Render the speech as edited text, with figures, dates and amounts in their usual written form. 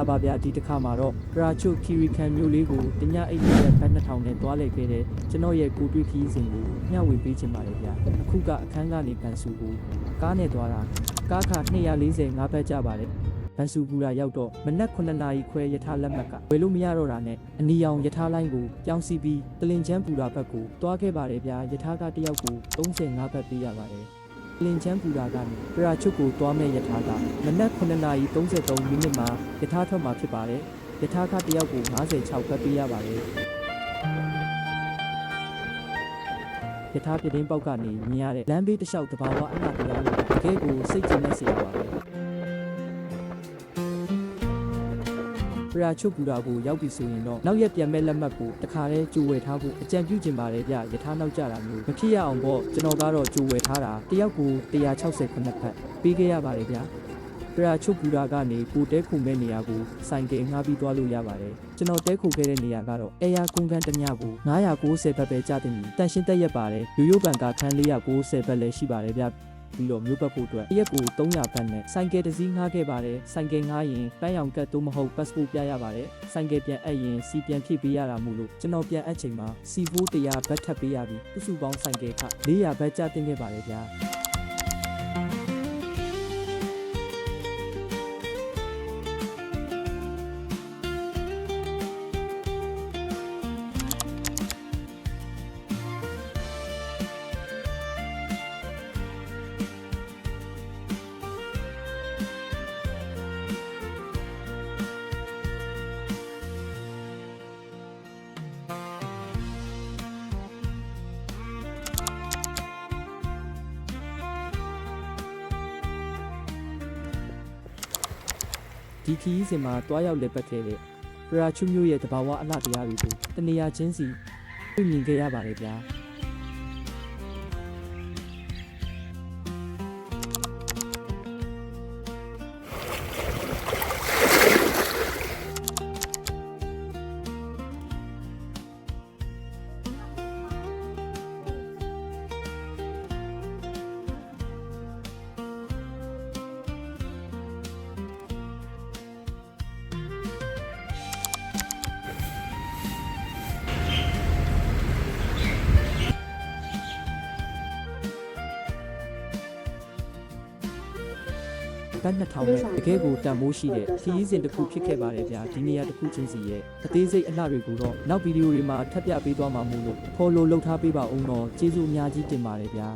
လာပါဗျာဒီတစ်ခါမှာတော့ပရာချုခီရီကန်မျိုးလေးကိုတညအိတ်ရဲ့ဘတ်2000နဲ့တွားလိုက်ခဲ့တဲ့ကျွန်တော်ရဲ့ကိုတွေ့ခီးစဉ်ကိုမျှဝေပေးချင်ပါတယ်ဗျာအခုကအခန်းကနေပန်စုကိုကားနဲ့တွားတာကားခ245ဘတ်ကြပါတယ်ဘန်စုပူရာရောက်တော့မနက်9နာရီခွဲယထာလက်မှတ်ကဝယ်လို့မရတော့တာနဲ့အနီရောင်ယထာလိုင်းကိုပြောင်းစီပြီးတလင်ချမ်းပူရာဘက်ကိုတွားခဲ့ပါတယ်ဗျာယထာကတယောက်ကို35ဘတ်ပေးရပါတယ်လင်ချမ်းပူရာကနေပရာချွတ်ကိုတွားမဲ့ယထာကမနက်9:33မိနစ်မှာယထာထွက်မှာဖြစ်ပါတယ်ယထာကတယောက်ကို56ဘတ်ပေးရပါတယ်ယထာပြတင်းပေါက်ကနေမြင်ရတဲ့လမ်းဘေးတစ်လျှောက်တဘာဝအလှတရားလို့တကယ်ကိုစိတ်ကြည်နဲ့ဆရာပါပဲပရာချွတ်ပူရာကိုရောက်ပြီဆိုရင်တော့နောက်ရက်ပြန်မဲ့လက်မှတ်ကိုတခါတည်းကြိုဝယ်ထားဖို့အကြံပြုချင်ပါတယ်ဗျယထာနောက်ကြတာမျိုးမဖြစ်ရအောင်ပေါ့ကျွန်တော်ကတော့ကြိုဝယ်ထားတာတယောက်ကို160ခုနှစ်ဖက်ပေးခဲ့ရပါတယ်ဗျပရာချွတ်ပူရာကနေကိုတဲခုမဲ့နေရာကိုစိုင်ကင်ငှားပြီးသွားလို့ရပါတယ်ကျွန်တော်တဲခုခဲ့တဲ့နေရာကတော့အေယာကွန်ကန်တညကို990ဘတ်ပဲကျတင်ပြီးတန်ရှင်းတက်ရက်ပါတယ်ရိုးရိုးပန်ကာခန်း490ဘတ်လည်းရှိပါတယ်ဗျပြီးတော့မျိုးပတ်ဖို့အတွက်ရက်ကို300ဘတ်နဲ့ဆိုင်ကယ်တစ်စီးငှားခဲ့ပါတယ်ဆိုင်ကယ်ငှားရင်ပန်းရောင်ကတ်သို့မဟုတ် passport ပြရပါတယ်ဆိုင်ကယ်ပြန်အပ်ရင်စီပြန်ဖြည့်ပေးရတာမို့လို့ကျွန်တော်ပြန်အပ်ချိန်မှာစီဖိုး100ဘတ်ထပ်ပေးရပြီးစုစုပေါင်းဆိုင်ကယ်ခ400ဘတ်ကျတင်ခဲ့ပါတယ်ဗျာဒီခီးစဉ်မှာတွားရောက်လက်ပတ်ခဲ့တဲ့ပရာချွမျိုးရဲ့တဘာဝအလှတရားတွေကိုတနေရာချင်းစီတွေ့မြင်ခဲ့ရပါတယ်ဗျာဘတ်2000နဲ့တကယ်ကိုတန်မိုးရှိတဲ့ခီးစဉ်တစ်ခုဖြစ်ခဲ့ပါတယ်ဗျာဒီနေရာတစ်ခုချင်းစီရဲ့အသေးစိတ်အလှတွေကိုတော့နောက်ဗီဒီယိုတွေမှာထပ်ပြပေးသွားမှာမို့လို့ follow လုပ်ထားပေးပါဦးတော့ကျေးဇူးအများကြီးတင်ပါတယ်ဗျာ